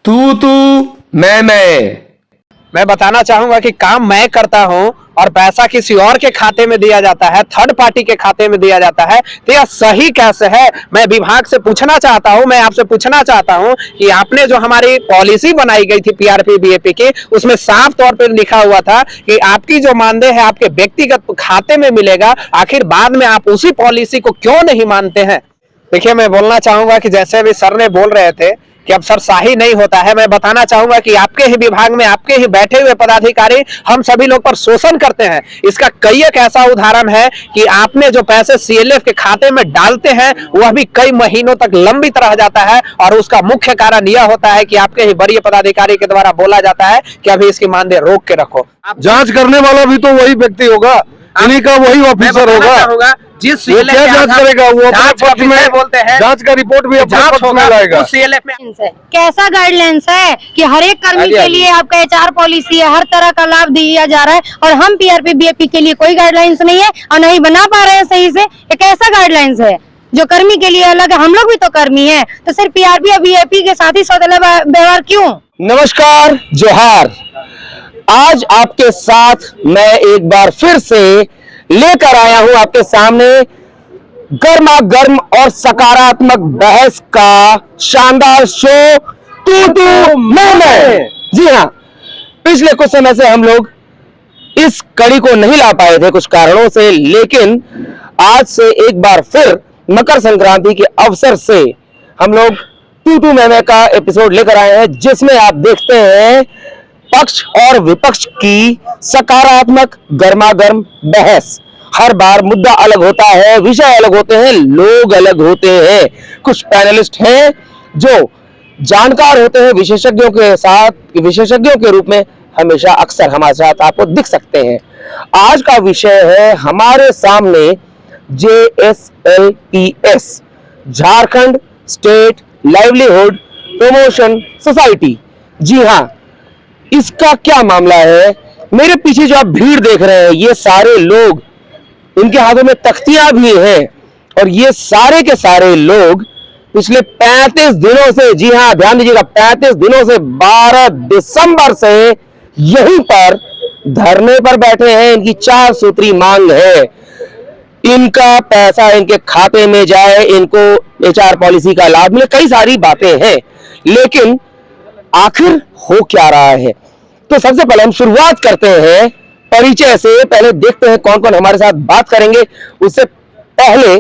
तू मैं बताना चाहूंगा कि काम मैं करता हूं और पैसा किसी और के खाते में दिया जाता है, थर्ड पार्टी के खाते में दिया जाता है, तो यह सही कैसे है? मैं विभाग से पूछना चाहता हूं, मैं आपसे पूछना चाहता हूं कि आपने जो हमारी पॉलिसी बनाई गई थी पीआरपी बीएपी की, उसमें साफ तौर पर लिखा हुआ था कि आपकी जो मानदेय है आपके व्यक्तिगत खाते में मिलेगा। आखिर बाद में आप उसी पॉलिसी को क्यों नहीं मानते हैं? देखिए, मैं बोलना चाहूंगा कि जैसे अभी सर ने बोल रहे थे कि अब सर शाही नहीं होता है, मैं बताना चाहूंगा कि आपके ही विभाग में आपके ही बैठे हुए पदाधिकारी हम सभी लोग पर शोषण करते हैं। इसका कई एक ऐसा उदाहरण है कि आपने जो पैसे सीएलएफ के खाते में डालते हैं वह भी कई महीनों तक लंबित रह जाता है, और उसका मुख्य कारण यह होता है कि आपके ही वरीय पदाधिकारी के द्वारा बोला जाता है कि अभी इसकी मानदेय रोक के रखो। जांच करने वाला भी तो वही व्यक्ति होगा, इन्हीं का वही ऑफिसर होगा। जिस वो क्या जांच करेगा? वो अपने पक्ष में बोलते हैं, जांच का रिपोर्ट भी अपने पक्ष में लाएगा। कैसा गाइडलाइंस है कि हर एक कर्मी के लिए आपका एचआर पॉलिसी है, हर तरह का लाभ दिया जा रहा है, और हम पीआरपी बीएपी के लिए कोई गाइडलाइंस नहीं है और नहीं बना पा रहे हैं सही से। ये कैसा गाइडलाइंस है जो कर्मी के लिए अलग है? हम लोग भी तो कर्मी है, तो सिर्फ पीआरपी और बीएपी के साथ ही सौतेला व्यवहार क्यों? नमस्कार, जोहार। आज आपके साथ मैं एक बार फिर से लेकर आया हूं आपके सामने गर्मा गर्म और सकारात्मक बहस का शानदार शो तू मैं। जी हाँ, पिछले कुछ समय से हम लोग इस कड़ी को नहीं ला पाए थे कुछ कारणों से, लेकिन आज से एक बार फिर मकर संक्रांति के अवसर से हम लोग तू मैं का एपिसोड लेकर आए हैं, जिसमें आप देखते हैं पक्ष और विपक्ष की सकारात्मक गर्मागर्म बहस। हर बार मुद्दा अलग होता है, विषय अलग होते हैं, लोग अलग होते हैं। कुछ पैनलिस्ट हैं जो जानकार होते हैं, विशेषज्ञों के साथ, विशेषज्ञों के रूप में हमेशा अक्सर हमारे साथ आपको दिख सकते हैं। आज का विषय है हमारे सामने JSLPS, Jharkhand state livelihood promotion society. जी हाँ, इसका क्या मामला है? मेरे पीछे जो आप भीड़ देख रहे हैं, ये सारे लोग, इनके हाथों में तख्तियां भी हैं, और ये सारे के सारे लोग पिछले 35 दिनों से, जी हां ध्यान दीजिएगा, 35 दिनों से 12 दिसंबर से यहीं पर धरने पर बैठे हैं। इनकी 4 सूत्री मांग है, इनका पैसा इनके खाते में जाए, इनको एचआर पॉलिसी का लाभ मिले, कई सारी बातें हैं, लेकिन आखिर हो क्या रहा है? तो सबसे पहले हम शुरुआत करते हैं परिचय से। पहले देखते हैं कौन कौन हमारे साथ बात करेंगे। उससे पहले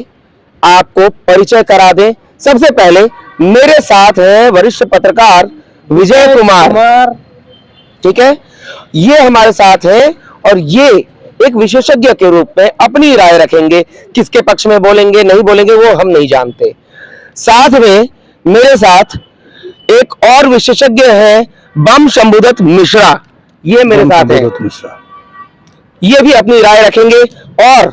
आपको परिचय करा दें। सबसे पहले मेरे साथ हैं वरिष्ठ पत्रकार विजय कुमार, ठीक है, ये हमारे साथ हैं, और ये एक विशेषज्ञ के रूप में अपनी राय रखेंगे। किसके पक्ष में बोलेंगे, नहीं बोलेंगे, वो हम नहीं जानते। साथ में मेरे साथ एक और विशेषज्ञ हैं बम शंभुदत्त मिश्रा, ये मेरे साथ हैं, ये भी अपनी राय रखेंगे। और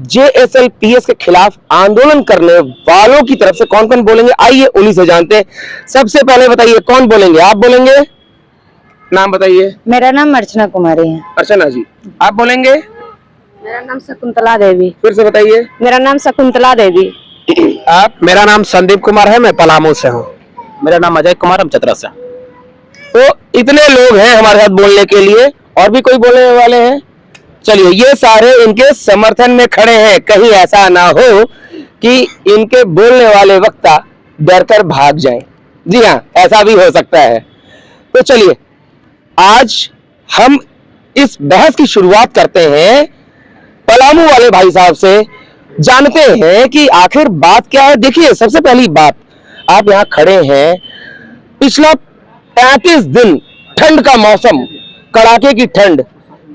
JSLPS के खिलाफ आंदोलन करने वालों की तरफ से कौन कौन बोलेंगे, आइए उन्हीं से जानते हैं। सबसे पहले बताइए कौन बोलेंगे? आप बोलेंगे? नाम बताइए। मेरा नाम अर्चना कुमारी है। अर्चना जी, आप बोलेंगे? मेरा नाम शकुंतला देवी। फिर से बताइए। मेरा नाम शकुंतला देवी। आप? मेरा नाम संदीप कुमार है, मैं पलामू से हूँ। मेरा नाम अजय कुमार, हम चतरा से। तो इतने लोग हैं हमारे साथ बोलने के लिए, और भी कोई बोलने वाले हैं? चलिए, ये सारे इनके समर्थन में खड़े हैं। कहीं ऐसा ना हो कि इनके बोलने वाले वक्ता डरकर भाग जाएं। जी हाँ, ऐसा भी हो सकता है। तो चलिए, आज हम इस बहस की शुरुआत करते हैं पलामू वाले भाई साहब से। जानते हैं कि आखिर बात क्या है। देखिए, सबसे पहली बात, आप यहाँ खड़े हैं, पिछला 35 दिन ठंड का मौसम, कड़ाके की ठंड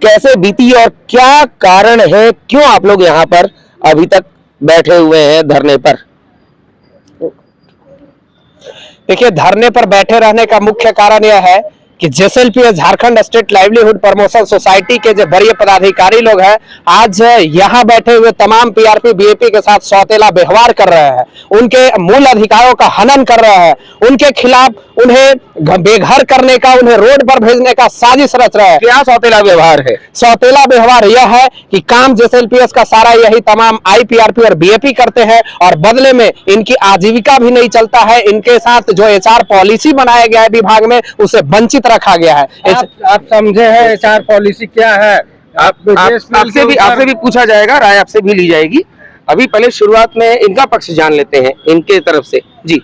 कैसे बीती और क्या कारण है, क्यों आप लोग यहाँ पर अभी तक बैठे हुए हैं धरने पर? देखिए, धरने पर बैठे रहने का मुख्य कारण यह है कि JSLPS Jharkhand state livelihood promotion society के जो वरीय पदाधिकारी लोग हैं आज यहाँ बैठे हुए तमाम पीआरपी बीएपी के साथ सौतेला व्यवहार कर रहे हैं, उनके मूल अधिकारों का हनन कर रहे हैं, उनके खिलाफ उन्हें बेघर करने का, उन्हें रोड पर भेजने का साजिश रच रहे हैं। क्या सौतेला व्यवहार है? सौतेला व्यवहार यह है कि काम जेएसएलपीएस का सारा यही तमाम आईपीआरपी और बीएपी करते हैं और बदले में इनकी आजीविका भी नहीं चलता है। इनके साथ जो एचआर पॉलिसी बनाया गया है विभाग में उसे वंचित रखा गया है। आप समझे हैं एचआर पॉलिसी क्या है? आपसे भी पूछा जाएगा, राय आपसे भी ली जाएगी। अभी पहले शुरुआत में इनका पक्ष जान लेते हैं, इनके तरफ से। जी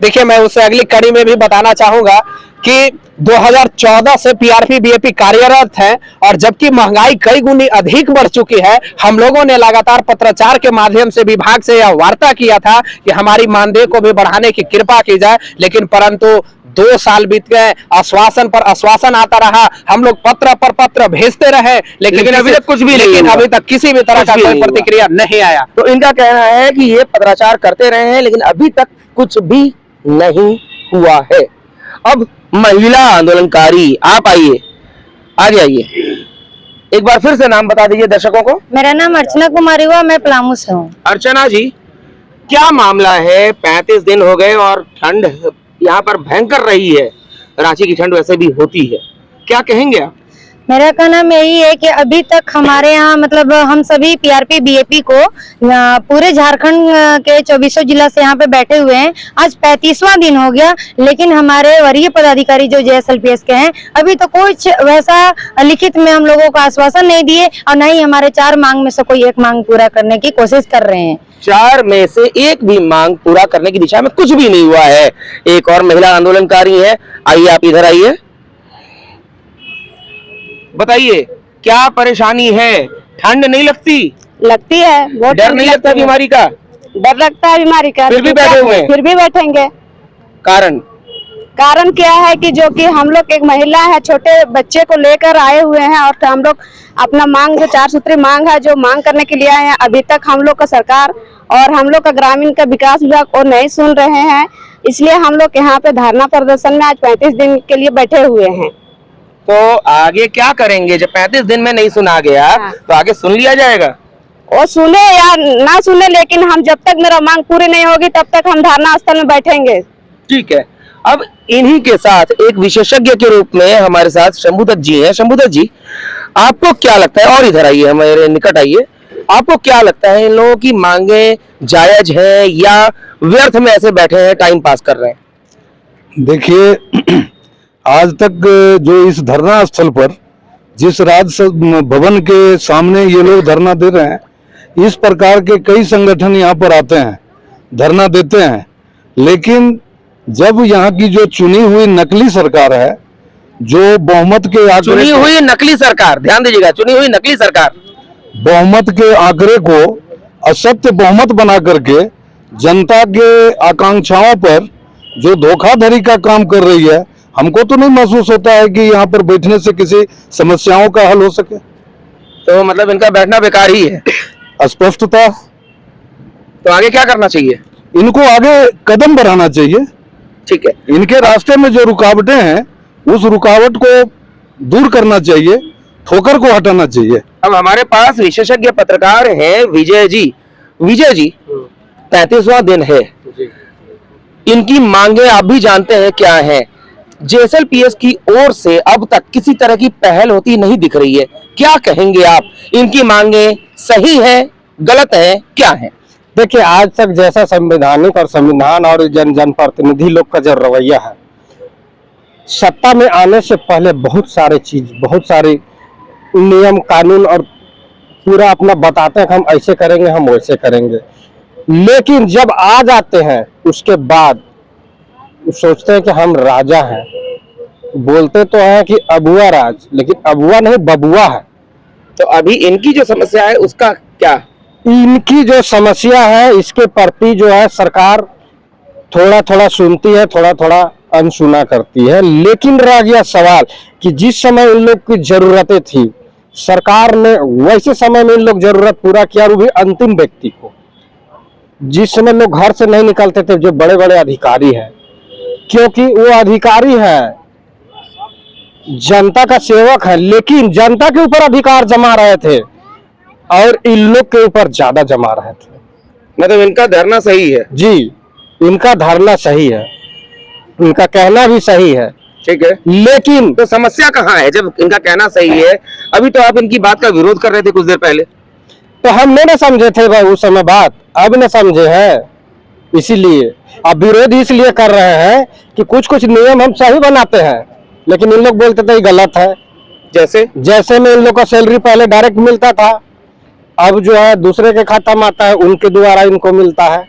देखिए, मैं उसे अगली कड़ी में भी बताना चाहूंगा कि 2014 से पीआरपी बीएपी कार्यरत है और जबकि महंगाई कई गुनी अधिक बढ़ चुकी है, हम लोगों ने लगातार पत्राचार के माध्यम से विभाग से यह वार्ता किया था कि हमारी मानदेय को भी बढ़ाने की कृपा की जाए, लेकिन परंतु 2 साल बीत गए, आश्वासन पर आश्वासन आता रहा, हम लोग पत्र पर पत्र भेजते रहे, लेकिन अभी तक कुछ भी, लेकिन अभी तक किसी भी तरह का कोई प्रतिक्रिया नहीं आया। तो इनका कहना है कि ये पत्राचार करते रहे हैं लेकिन अभी तक कुछ भी नहीं हुआ है। अब महिला आंदोलनकारी, आप आइए, आगे आइए, एक बार फिर से नाम बता दीजिए दर्शकों को। मेरा नाम अर्चना कुमारी हुआ, मैं पलामू से हूँ। अर्चना जी, क्या मामला है? 35 दिन हो गए और ठंड यहाँ पर भयंकर रही है, रांची की ठंड वैसे भी होती है, क्या कहेंगे आप? मेरा कहना यही है कि अभी तक हमारे यहाँ मतलब हम सभी पीआरपी बीएपी को पूरे झारखंड के 24 जिला से यहाँ पे बैठे हुए हैं। आज 35वां दिन हो गया, लेकिन हमारे वरीय पदाधिकारी जो जेएसएलपीएस के हैं अभी तो कुछ वैसा लिखित में हम लोगों को आश्वासन नहीं दिए और न ही हमारे 4 मांग में से कोई एक मांग पूरा करने की कोशिश कर रहे हैं। 4 में से एक भी मांग पूरा करने की दिशा में कुछ भी नहीं हुआ है। एक और महिला आंदोलनकारी है, आइए आप इधर आइए, बताइए क्या परेशानी है? ठंड नहीं लगती? लगती है, बहुत डर नहीं लगता बीमारी का? डर लगता है बीमारी का, फिर भी बैठे हुए हैं? फिर भी बैठेंगे। कारण क्या है कि जो कि हम लोग एक महिला है, छोटे बच्चे को लेकर आए हुए हैं और हम लोग अपना मांग जो 4 सूत्री मांग है, जो मांग करने के लिए आए हैं, अभी तक हम लोग का सरकार और हम लोग का ग्रामीण का विकास विभाग को नहीं सुन रहे हैं। इसलिए हम लोग यहाँ पे धरना प्रदर्शन में आज 35 दिन के लिए बैठे हुए हैं। तो आगे क्या करेंगे? जब 35 दिन में नहीं सुना गया तो आगे सुन लिया जाएगा? वो सुने या ना सुने, लेकिन हम जब तक मेरा मांग पूरी नहीं होगी तब तक हम धरना स्थल में बैठेंगे। ठीक है। अब इन्हीं के साथ एक विशेषज्ञ के रूप में हमारे साथ शंभुदत्त जी हैं। शंभुदत्त जी, आपको क्या लगता है, और इधर आइए, हमारे निकट आइए, आपको क्या लगता है इन लोगों की मांगे जायज है या व्यर्थ में ऐसे बैठे हैं, टाइम पास कर रहे हैं? देखिए, आज तक जो इस धरना स्थल पर जिस राज्य भवन के सामने ये लोग धरना दे रहे हैं, इस प्रकार के कई संगठन यहाँ पर आते हैं, धरना देते हैं, लेकिन जब यहाँ की जो चुनी हुई नकली सरकार है, जो बहुमत के आंकड़े, चुनी हुई नकली सरकार, ध्यान दीजिएगा, चुनी हुई नकली सरकार बहुमत के आंकड़े को असत्य बहुमत बना करके जनता के आकांक्षाओं पर जो धोखाधड़ी का काम कर रही है, हमको तो नहीं महसूस होता है कि यहाँ पर बैठने से किसी समस्याओं का हल हो सके। तो मतलब इनका बैठना बेकार ही है? स्पष्टता। तो आगे क्या करना चाहिए? इनको आगे कदम बढ़ाना चाहिए। ठीक है। इनके रास्ते में जो रुकावटें हैं उस रुकावट को दूर करना चाहिए, ठोकर को हटाना चाहिए। अब हमारे पास विशेषज्ञ पत्रकार हैं विजय जी। विजय जी, 35वां दिन है, इनकी मांगे आप भी जानते हैं क्या है। जेएसएलपीएस की ओर से अब तक किसी तरह की पहल होती नहीं दिख रही है, क्या कहेंगे आप? इनकी मांगे सही है, गलत है, क्या है? देखिए, आज तक जैसा संवैधानिक और संविधान और जनप्रतिनिधि लोग का जो रवैया है, सत्ता में आने से पहले बहुत सारे नियम कानून और पूरा अपना बताते हैं कि हम ऐसे करेंगे, हम वैसे करेंगे, लेकिन जब आ जाते हैं उसके बाद सोचते हैं कि हम राजा हैं। बोलते तो हैं कि अबुआ राज, लेकिन अबुआ नहीं बबुआ है। तो अभी इनकी जो समस्या है उसका क्या? इनकी जो समस्या है इसके प्रति जो है सरकार थोड़ा थोड़ा सुनती है, थोड़ा थोड़ा अनसुना करती है, लेकिन रह गया सवाल कि जिस समय इन लोग की जरूरतें थी, सरकार ने वैसे समय में इन लोग जरूरत पूरा किया, वो भी अंतिम व्यक्ति को। जिस समय लोग घर से नहीं निकलते थे, जो बड़े बड़े अधिकारी हैं, क्योंकि वो अधिकारी हैं जनता का सेवक है, लेकिन जनता के ऊपर अधिकार जमा रहे थे और इन लोग के ऊपर ज्यादा जमा रहे थे। मतलब इनका धरना सही है? जी, इनका धारणा सही है, इनका कहना भी सही है, ठीक है, लेकिन तो समस्या कहाँ है जब इनका कहना सही है? अभी तो आप इनकी बात का विरोध कर रहे थे कुछ देर पहले। तो हम नहीं ना समझे थे भाई उस समय बात, अब न समझे हैं, इसीलिए अब विरोध इसलिए कर रहे हैं कि कुछ कुछ नियम हम सही बनाते हैं, लेकिन इन लोग बोलते थे ये गलत है। जैसे में इन लोग का सैलरी पहले डायरेक्ट मिलता था, अब जो है दूसरे के खाता में आता है, उनके द्वारा इनको मिलता है,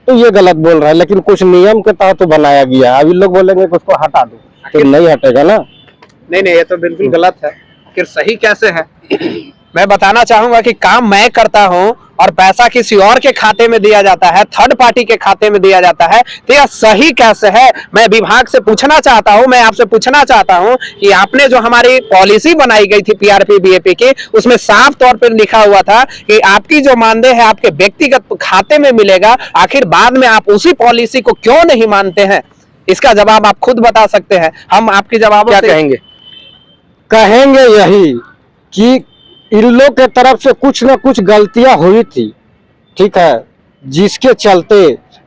तो ये गलत बोल रहा है। लेकिन कुछ नियम के तहत तो बनाया गया है। अब इन लोग बोलेंगे कि उसको हटा दो, तो नहीं हटेगा ना। नहीं, ये तो बिल्कुल गलत है। फिर सही कैसे है? मैं बताना चाहूंगा कि काम मैं करता हूं और पैसा किसी और के खाते में दिया जाता है, थर्ड पार्टी के खाते में दिया जाता है, तो यह सही कैसे है? मैं विभाग से पूछना चाहता हूं, मैं आपसे पूछना चाहता हूं कि आपने जो हमारी पॉलिसी बनाई गई थी पीआरपी बीएपी की, उसमें साफ तौर पर लिखा हुआ था कि आपकी जो मानदेय है आपके व्यक्तिगत खाते में मिलेगा। आखिर बाद में आप उसी पॉलिसी को क्यों नहीं मानते हैं? इसका जवाब आप खुद बता सकते हैं। हम आपके जवाब क्या कहेंगे यही कि इन लोग के तरफ से कुछ न कुछ गलतियां हुई थी, ठीक है, जिसके चलते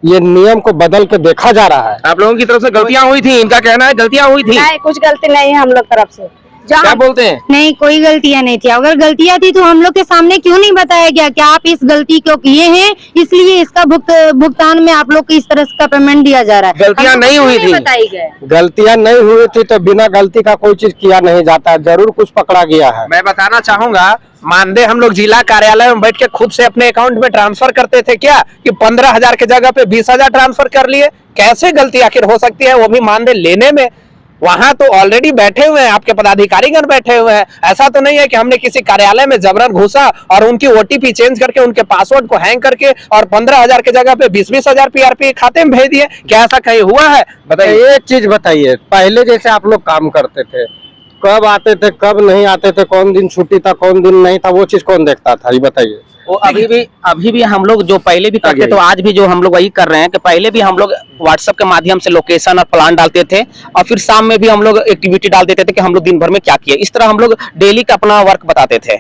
ये नियम को बदल के देखा जा रहा है। आप लोगों की तरफ से गलतियां हुई थी, इनका कहना है गलतियां हुई थी। नहीं, कुछ गलती नहीं है हम लोग तरफ से। क्या बोलते हैं? नहीं, कोई गलतियां नहीं थी। अगर गलतियां थी तो हम लोग के सामने क्यों नहीं बताया गया कि आप इस गलती को किए हैं, इसलिए इसका भुगतान में आप लोग को इस तरह का पेमेंट दिया जा रहा है। गलतियां नहीं हुई थी, बताई गए। गलतियां नहीं हुई थी तो बिना गलती का कोई चीज किया नहीं जाता है, जरूर कुछ पकड़ा गया है। मैं बताना चाहूंगा, मानदेय हम लोग जिला कार्यालय में बैठ के खुद से अपने अकाउंट में ट्रांसफर करते थे क्या कि 15,000 के जगह पे 20,000 ट्रांसफर कर लिए? कैसे गलती आखिर हो सकती है, वो भी मानदेय लेने में? वहां तो ऑलरेडी बैठे हुए हैं, आपके पदाधिकारीगण बैठे हुए हैं। ऐसा तो नहीं है कि हमने किसी कार्यालय में जबरन घुसा और उनकी ओटीपी चेंज करके उनके पासवर्ड को हैंग करके और 15,000 के जगह पे 20,000 पीआरपी खाते में भेज दिए। क्या ऐसा कहीं हुआ है? बताइए, एक चीज बताइए, पहले जैसे आप लोग काम करते थे, कब आते थे कब नहीं आते थे, कौन दिन छुट्टी था कौन दिन नहीं था, वो चीज कौन देखता था, ये बताइए। वो अभी भी हम लोग जो पहले भी करते तो आज भी जो हम लोग वही कर रहे हैं कि पहले भी हम लोग व्हाट्सएप के माध्यम से लोकेशन और प्लान डालते थे और फिर शाम में भी हम लोग एक्टिविटी डाल देते थे कि हम लोग दिन भर में क्या किए। इस तरह हम लोग डेली का अपना वर्क बताते थे।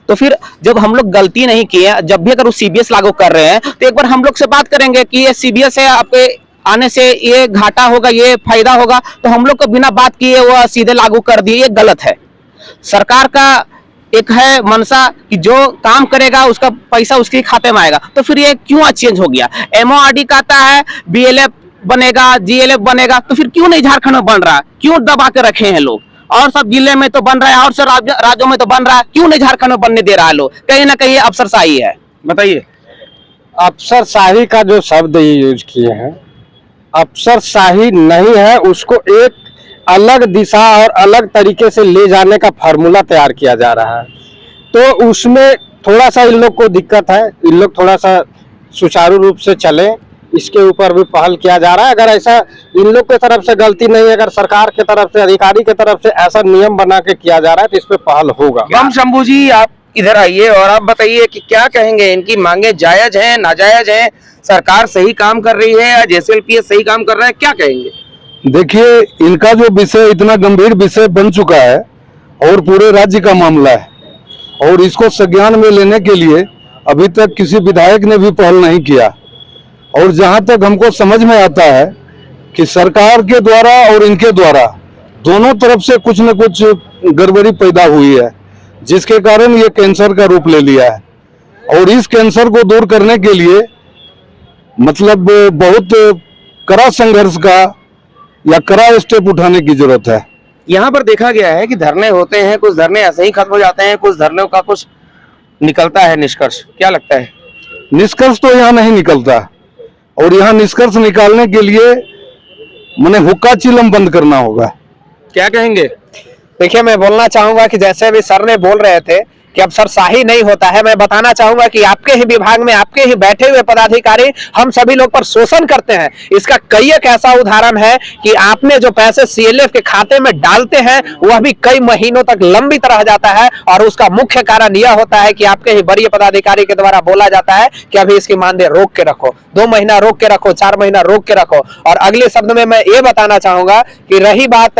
तो फिर जब हम लोग गलती नहीं किए, जब भी अगर वो सीबीएस लागू कर रहे हैं तो एक बार हम लोग से बात करेंगे कि ये सीबीएस है, आपके आने से ये घाटा होगा, ये फायदा होगा, तो हम लोग को बिना बात किए वो सीधे लागू कर दिए। ये गलत है। सरकार का एक है मनसा कि जो काम करेगा उसका पैसा उसके खाते में आएगा, तो फिर ये क्यों आज चेंज हो गया? एमओआरडी कहता है बीएलएफ बनेगा, जीएलएफ बनेगा, तो फिर क्यों नहीं झारखंड में बन रहा? क्यों दबा के रखे हैं लोग? और सब जिले में तो बन रहा है और सब राज्यों में तो बन रहा है, क्यों नहीं झारखंड में बनने दे रहा है लोग? कहीं ना कहीं अफसरशाही है। बताइए। अफसरशाही का जो शब्द ये यूज किए हैं, अफसरशाही नहीं है, उसको एक अलग दिशा और अलग तरीके से ले जाने का फार्मूला तैयार किया जा रहा है। तो उसमें थोड़ा सा इन लोग को दिक्कत है, इन लोग थोड़ा सा सुचारू रूप से चले, इसके ऊपर भी पहल किया जा रहा है। अगर ऐसा इन लोग की तरफ से गलती नहीं है, अगर सरकार की तरफ से, अधिकारी की तरफ से ऐसा नियम बना के किया जा रहा है तो इस पे पहल होगा। बम शंभू जी, आप इधर आइए और आप बताइए कि क्या कहेंगे, इनकी मांगे जायज हैं, नाजायज हैं? सरकार सही काम कर रही है या जेएसएलपीएस सही काम कर रहा है, क्या कहेंगे? देखिए, इनका जो विषय इतना गंभीर विषय बन चुका है और पूरे राज्य का मामला है, और इसको संज्ञान में लेने के लिए अभी तक किसी विधायक ने भी पहल नहीं किया। और जहां तक हमको समझ में आता है कि सरकार के द्वारा और इनके द्वारा दोनों तरफ से कुछ न कुछ गड़बड़ी पैदा हुई है, जिसके कारण ये कैंसर का रूप ले लिया है। और इस कैंसर को दूर करने के लिए मतलब बहुत कड़ा संघर्ष का या कड़ा स्टेप उठाने की जरूरत है। यहाँ पर देखा गया है कि धरने होते हैं, कुछ धरने ऐसे ही खत्म हो जाते हैं, कुछ धरनों का कुछ निकलता है निष्कर्ष, क्या लगता है? निष्कर्ष तो यहाँ नहीं निकलता, और यहाँ निष्कर्ष निकालने के लिए मैंने हुक्का चिलम बंद करना होगा। क्या कहेंगे? देखिए, मैं बोलना चाहूंगा कि जैसे अभी सर ने बोल रहे थे कि अफसरशाही नहीं होता है। मैं बताना चाहूंगा कि आपके ही विभाग में आपके ही बैठे हुए पदाधिकारी हम सभी लोग पर शोषण करते हैं। इसका कई एक ऐसा उदाहरण है कि आपने जो पैसे सीएलएफ के खाते में डालते हैं वह भी कई महीनों तक लंबित रह जाता है, और उसका मुख्य कारण यह होता है कि आपके ही वरीय पदाधिकारी के द्वारा बोला जाता है कि अभी इसकी मानदेय रोक के रखो, 2 महीना रोक के रखो, 4 महीना रोक के रखो। और अगले शब्द में मैं ये बताना चाहूंगा कि रही बात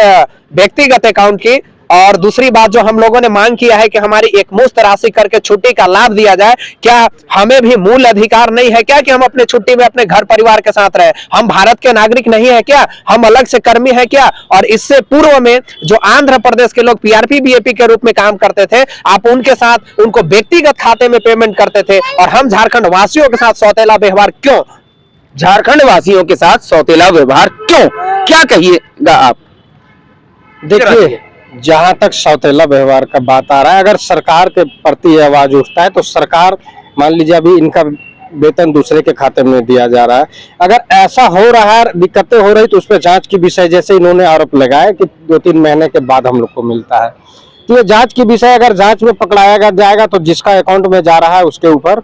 व्यक्तिगत अकाउंट की, और दूसरी बात जो हम लोगों ने मांग किया है कि हमारी एक मुश्त राशि करके छुट्टी का लाभ दिया जाए, क्या हमें भी मूल अधिकार नहीं है क्या कि हम अपने छुट्टी में अपने घर परिवार के साथ रहे? हम भारत के नागरिक नहीं है क्या? हम अलग से कर्मी है क्या? और इससे पूर्व में जो आंध्र प्रदेश के लोग पीआरपी बीएपी के रूप में काम करते थे, आप उनके साथ उनको व्यक्तिगत खाते में पेमेंट करते थे, और हम झारखंड वासियों के साथ सौतेला व्यवहार क्यों? झारखंड वासियों के साथ सौतेला व्यवहार क्यों? क्या कहिएगा आप? देखिए, जहां तक सौतेला व्यवहार का बात आ रहा है, अगर सरकार के प्रति आवाज उठता है तो सरकार, मान लीजिए अभी इनका वेतन दूसरे के खाते में दिया जा रहा है, अगर ऐसा हो रहा है, दिक्कतें हो रही, तो उस पर जांच की विषय, जैसे इन्होंने आरोप लगाया कि 2-3 महीने के बाद हम लोग को मिलता है, तो ये जांच की विषय, अगर जांच में पकड़ाया जाएगा तो जिसका अकाउंट में जा रहा है उसके ऊपर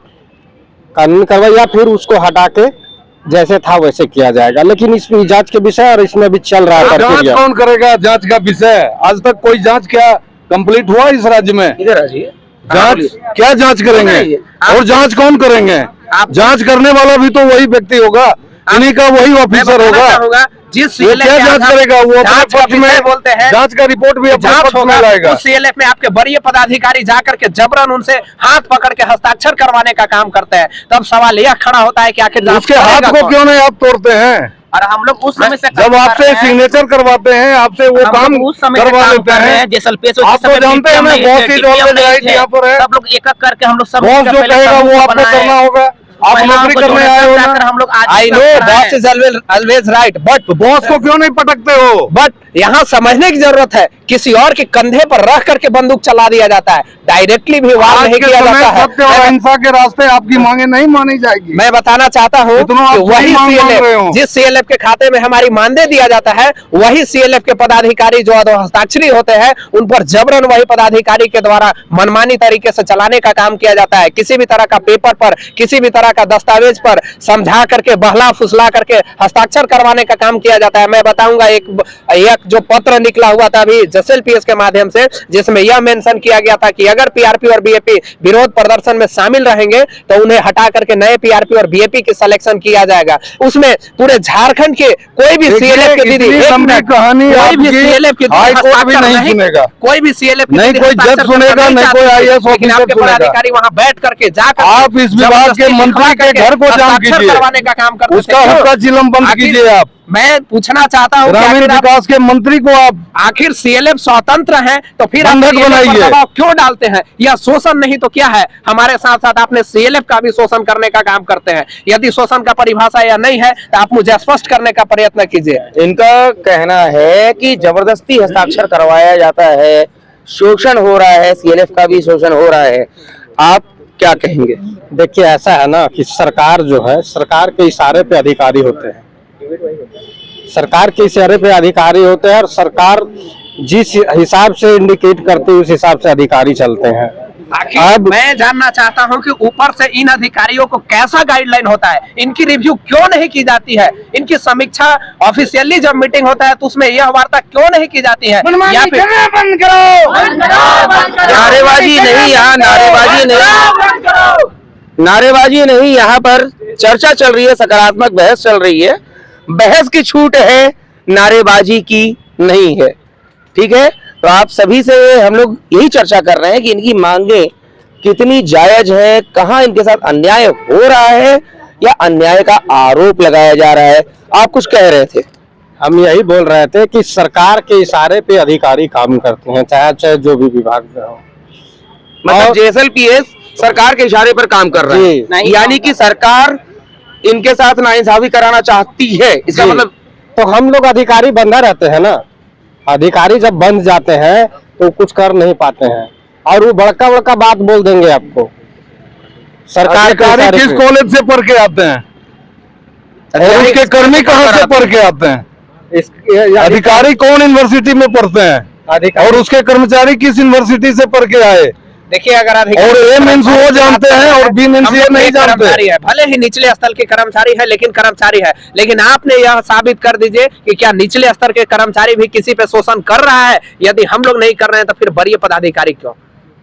कानूनी कार्रवाई, या फिर उसको हटा के जैसे था वैसे किया जाएगा। लेकिन इसमें जांच के विषय, और इसमें भी चल रहा है जांच कौन करेगा? जांच का विषय आज तक कोई जांच क्या कंप्लीट हुआ इस राज्य में? इधर आ जाइए। जांच क्या जांच करेंगे? और जांच कौन करेंगे? जांच करने वाला भी तो वही व्यक्ति होगा, इन्हीं का वही ऑफिसर होगा। जिस वो क्या जांच करेगा? वो अपने पक्ष में बोलते हैं, जांच का रिपोर्ट भी अपने जांच पक्ष में लाएगा। उस सीएलएफ में आपके वरीय पदाधिकारी जाकर के जबरन उनसे हाथ पकड़ के हस्ताक्षर करवाने का काम करते हैं। तब सवाल यह खड़ा होता है कि आखिर उसके हाथ को क्यों नहीं आप तोड़ते हैं? और हम लोग उस समय से जब आपसे सिग्नेचर करवाते हैं, आपसे वो काम उस समय करवा लेते हैं, जैसलपेश आप तो जानते हैं ना, बॉस इज ऑलवेज राइट यहाँ पर है। सब लोग एक एक करके हम लोग सब बॉस जो कहेगा वो आपको करना होगा। आप नौकरी करने आए हो ना? हम लोग I know boss is always right, but boss को क्यों नहीं पटकते हो? बट यहाँ समझने की जरूरत है, किसी और के कंधे पर रख करके बंदूक चला दिया जाता है, डायरेक्टली भी वार आज नहीं के किया समय जाता है। सत्य और अहिंसा के रास्ते आपकी मांगे नहीं मानी जाएगी। मैं बताना चाहता हूँ इतना आप कि वही सही मांग रहे सीएलएफ, हो। जिस सीएलएफ के खाते में हमारी मानदेय दिया जाता है, वही सीएलएफ के पदाधिकारी जो हस्ताक्षरी होते हैं, उन पर जबरन वही पदाधिकारी के द्वारा मनमानी तरीके से चलाने का काम किया जाता है। किसी भी तरह का पेपर पर, किसी भी तरह का दस्तावेज पर समझा करके, बहला फुसला करके हस्ताक्षर करवाने का काम किया जाता है। मैं बताऊंगा एक जो पत्र निकला हुआ था अभी जसलपीएस के माध्यम से, जिसमें यह मेंशन किया गया था कि अगर पीआरपी और बीएपी विरोध प्रदर्शन में शामिल रहेंगे तो उन्हें हटा करके नए पीआरपी और बीएपी की सिलेक्शन किया जाएगा। उसमें पूरे झारखंड के कोई भी सीएलएफ के दीदी, कहानी कोई भी सीएलएफ के हाई कोर्ट भी नहीं सुनेगा, कोई भी सीएलएफ नहीं कोई जज सुनेगा, नहीं कोई आईएएस ऑफिसर आपके सुनेगा। पदाधिकारी वहां बैठ करके जाकर आप इस विभाग के मंत्री के घर को जाम कीजिए, करवाने का काम करते उसका हुक्का चिलम बंद कीजिए। आप मैं पूछना चाहता हूँ, ग्रामीण विकास के मंत्री को आप आखिर सीएलएफ स्वतंत्र हैं तो फिर आप बंधक CLF पर बनाइए। दबाव क्यों डालते हैं? यह शोषण नहीं तो क्या है? हमारे साथ साथ आपने सीएलएफ का भी शोषण करने का काम करते हैं। यदि शोषण का परिभाषा या नहीं है तो आप मुझे स्पष्ट करने का प्रयत्न कीजिए। इनका कहना है कि जबरदस्ती हस्ताक्षर करवाया जाता है, शोषण हो रहा है, सीएलएफ का भी शोषण हो रहा है। आप क्या कहेंगे? देखिए, ऐसा है ना कि सरकार जो है, सरकार के इशारे पे अधिकारी होते हैं, सरकार के इशारे पे अधिकारी होते हैं, और सरकार जिस हिसाब से इंडिकेट करती है उस हिसाब से अधिकारी चलते हैं। आखिर मैं जानना चाहता हूं कि ऊपर से इन अधिकारियों को कैसा गाइडलाइन होता है? इनकी रिव्यू क्यों नहीं की जाती है? इनकी समीक्षा ऑफिशियली जब मीटिंग होता है तो उसमें यह वार्ता क्यों नहीं की जाती है? या फिर बंद करो, नारेबाजी नहीं, यहाँ नारेबाजी नहीं, नारेबाजी नहीं, यहाँ पर चर्चा चल रही है, सकारात्मक बहस चल रही है। बहस की छूट है, नारेबाजी की नहीं है। ठीक है, तो आप सभी से हम लोग यही चर्चा कर रहे हैं कि इनकी मांगे कितनी जायज है, कहां इनके साथ अन्याय हो रहा है या अन्याय का आरोप लगाया जा रहा है। आप कुछ कह रहे थे? हम यही बोल रहे थे कि सरकार के इशारे पे अधिकारी काम करते हैं, चाहे जो भी विभाग में हो। मतलब जेएसएलपीएस सरकार के इशारे पर काम कर रहे हैं, यानी कि सरकार इनके साथ नाइंसाफी कराना चाहती है, इसका मतलब? तो हम लोग अधिकारी बंधा रहते हैं ना, अधिकारी जब बंध जाते हैं तो कुछ कर नहीं पाते हैं, और वो बड़का बड़का बात बोल देंगे आपको। सरकार के अधिकारी किस कॉलेज से पढ़ के आते हैं और उसके कर्मी कहाँ से पढ़ के आते हैं? अधिकारी कौन यूनिवर्सिटी में पढ़ते हैं और उसके कर्मचारी किस यूनिवर्सिटी से पढ़ के आए? देखिए अगर और ए मीन्स वो जानते हैं और बी मीन्स ये नहीं जानते। कर्मचारी है, भले ही निचले स्तर के कर्मचारी है लेकिन कर्मचारी है। लेकिन आपने यह साबित कर दीजिए कि क्या निचले स्तर के कर्मचारी भी किसी पे शोषण कर रहा है? यदि हम लोग नहीं कर रहे हैं तो फिर वरीय पदाधिकारी क्यों?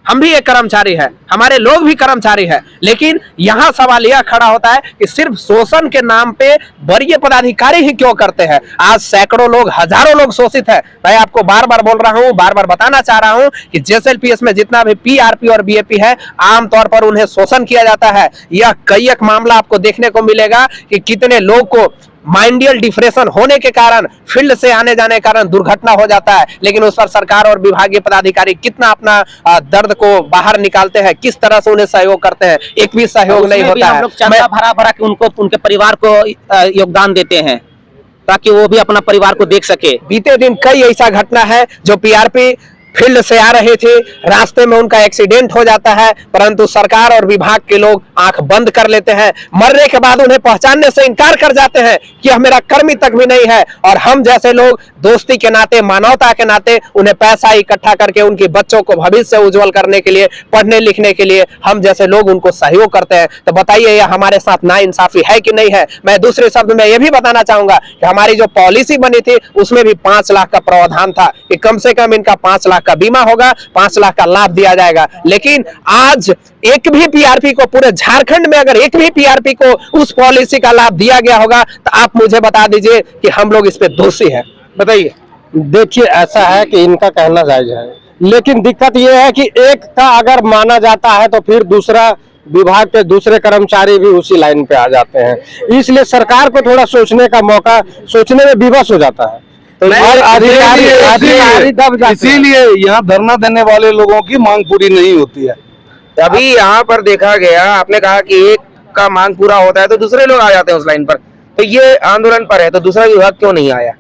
हम भी एक कर्मचारी है, हमारे लोग भी कर्मचारी है। लेकिन यहाँ सवाल यह खड़ा होता है कि सिर्फ शोषण के नाम पे वरीय पदाधिकारी ही क्यों करते हैं? आज सैकड़ों लोग, हजारों लोग शोषित है। मैं आपको बार बार बोल रहा हूँ, बार बार बताना चाह रहा हूँ कि जेएसएलपीएस में जितना भी पीआरपी और बीएपी है, आमतौर पर उन्हें शोषण किया जाता है। यह कई एक मामला आपको देखने को मिलेगा कि कितने लोग को माइंडियल डिप्रेशन होने के कारण, फील्ड से आने जाने के कारण दुर्घटना हो जाता है, लेकिन उस पर सरकार और विभागीय पदाधिकारी कितना अपना दर्द को बाहर निकालते हैं, किस तरह से उन्हें सहयोग करते हैं। एक भी सहयोग नहीं होता है। हम लोग चंदा भरा भरा के उनको, उनके परिवार को योगदान देते हैं ताकि वो भी अपना परिवार को देख सके। बीते दिन कई ऐसा घटना है जो पीआरपी फील्ड से आ रहे थे, रास्ते में उनका एक्सीडेंट हो जाता है, परंतु सरकार और विभाग के लोग आंख बंद कर लेते हैं। मरने के बाद उन्हें पहचानने से इनकार कर जाते हैं कि यह मेरा कर्मी तक भी नहीं है। और हम जैसे लोग दोस्ती के नाते, मानवता के नाते उन्हें पैसा इकट्ठा करके उनके बच्चों को भविष्य उज्जवल करने के लिए, पढ़ने लिखने के लिए हम जैसे लोग उनको सहयोग करते हैं। तो बताइए यह हमारे साथ नाइंसाफी है कि नहीं है? मैं दूसरे शब्द में यह भी बताना चाहूंगा कि हमारी जो पॉलिसी बनी थी उसमें भी 5 लाख का प्रावधान था कि कम से कम इनका 5 लाख का बीमा होगा, 5 लाख का लाभ दिया जाएगा। लेकिन आज एक भी पीआरपी को, पूरे झारखंड में अगर एक भी पीआरपी को उस पॉलिसी का लाभ दिया गया होगा तो आप मुझे बता दीजिए कि हम लोग इस पे दोषी हैं। बताइए। देखिए ऐसा है कि इनका कहना जायज है, लेकिन दिक्कत यह है कि एक का अगर माना जाता है तो फिर दूसरा विभाग के दूसरे कर्मचारी भी उसी लाइन पे आ जाते हैं। इसलिए सरकार को थोड़ा सोचने का मौका, सोचने में विवश हो जाता है। तो इसीलिए यहाँ धरना देने वाले लोगों की मांग पूरी नहीं होती है। अभी यहाँ पर देखा गया, आपने कहा कि एक का मांग पूरा होता है तो दूसरे लोग आ जाते हैं उस लाइन पर। तो ये आंदोलन पर है तो दूसरा विभाग क्यों नहीं आया?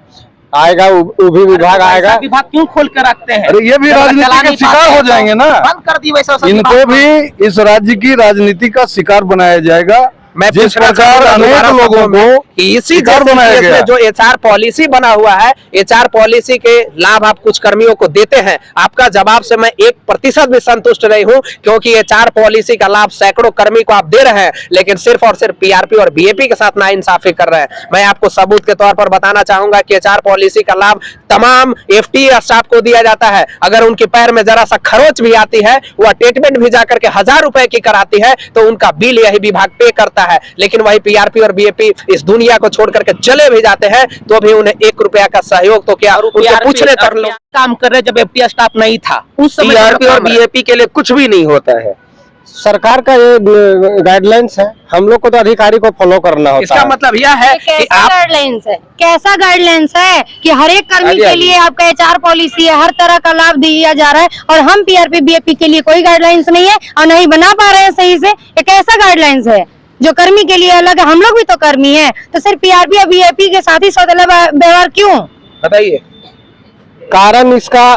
आएगा, वो भी विभाग आएगा। विभाग क्यों खोल कर रखते हैं? अरे ये भी राजनीति के शिकार हो जाएंगे ना। बंद कर दी वैसा। इनको भी इस राज्य की राजनीति का शिकार बनाया जाएगा। मैं जिस प्रकार अनेक लोगों को इसी शिकार बनाया गया, जो एचआर पॉलिसी बना हुआ है, एचआर पॉलिसी के लाभ आप कुछ कर्मियों को देते हैं। आपका जवाब से मैं 1% भी संतुष्ट नहीं हूं, क्योंकि एचआर पॉलिसी का लाभ सैकड़ों कर्मी को आप दे रहे हैं, लेकिन सिर्फ और सिर्फ पीआरपी और बीएपी के साथ नाइंसाफी कर रहे हैं। मैं आपको सबूत के तौर पर बताना चाहूंगा कि एचआर पॉलिसी का लाभ तमाम एफटीए स्टाफ को दिया जाता है। अगर उनके पैर में जरा सा खरोच भी आती है, वो अटेचमेंट भी जाकर के 1000 रुपए की कराती है, तो उनका बिल यही विभाग पे करता है। लेकिन वही पीआरपी और बीएपी इस दुनिया को छोड़ करके चले भी जाते हैं तो भी उन्हें 1 रुपया का सहयोग तो क्या पूछने कर लो। काम कर रहे जब एफटीए स्टाफ नहीं था उस समय, पीआरपी और बीएपी के लिए कुछ भी नहीं होता है। सरकार का ये गाइडलाइंस है, हम लोग को तो अधिकारी को फॉलो करना होता इसका है। मतलब यह है कि कैसा गाइडलाइंस है, कैसा गाइडलाइंस है कि हर एक कर्मी के लिए आपका एचआर पॉलिसी है, हर तरह का लाभ दिया जा रहा है, और हम पीआरपी बीएपी के लिए कोई गाइडलाइंस नहीं है और नहीं बना पा रहे हैं सही से। ये कैसा गाइडलाइंस है जो कर्मी के लिए अलग है? हम लोग भी तो कर्मी है, तो सिर्फ पीआरपी और बीएपी के साथ ही सौतेला व्यवहार क्यों? बताइए। कारण इसका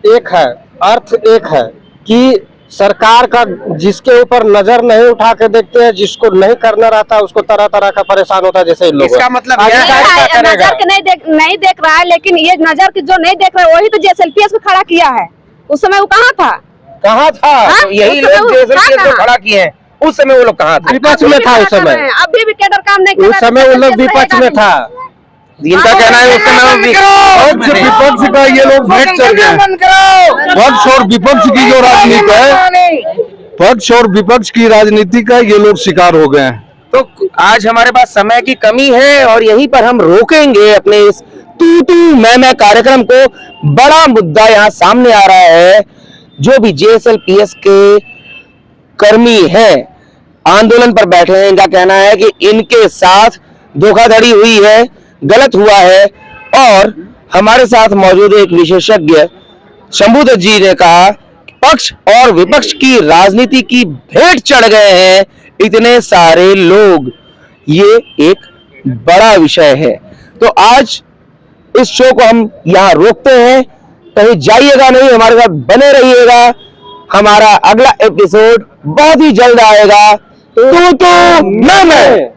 एक है, अर्थ एक है कि सरकार का जिसके ऊपर नजर नहीं उठा के देखते हैं, जिसको नहीं करना रहता है उसको तरह तरह का परेशान होता है। जैसे इन लोगों इसका मतलब यह नजर के नहीं देख रहा है, लेकिन ये नजर के जो नहीं देख रहा है वही तो जेएसएलपीएस को खड़ा किया है। उस समय वो कहाँ था? कहाँ था? हाँ? यही उस समय लोग वो जेएसएलपीएस था को खड़ा किए हैं। उस समय वो लोग कहाँ थे? विपक्ष में था उस समय, अभी भी केडर काम नहीं कर उस रहा है, समय वो लोग विपक्ष में था। जिनका कहना है उस समय विपक्ष का ये लोग भेंट चल गए। पक्ष और विपक्ष की जो राजनीति है, पक्ष और विपक्ष की राजनीति का ये लोग शिकार हो गए हैं। तो आज हमारे पास समय की कमी है और यहीं पर हम रोकेंगे अपने इस तू मैं कार्यक्रम को। बड़ा मुद्दा यहाँ सामने आ रहा है, जो भी जेएसएलपीएस के कर्मी हैं, आंदोलन पर बैठे हैं, इनका कहना है कि इनके साथ धोखाधड़ी हुई है, गलत हुआ है। और हमारे साथ मौजूद एक विशेषज्ञ शंभू दत्त जी ने कहा पक्ष और विपक्ष की राजनीति की भेंट चढ़ गए हैं इतने सारे लोग, ये एक बड़ा विषय है। तो आज इस शो को हम यहाँ रोकते हैं, कहीं जाइएगा नहीं, हमारे साथ बने रहिएगा। हमारा अगला एपिसोड बहुत ही जल्द आएगा। तू मैं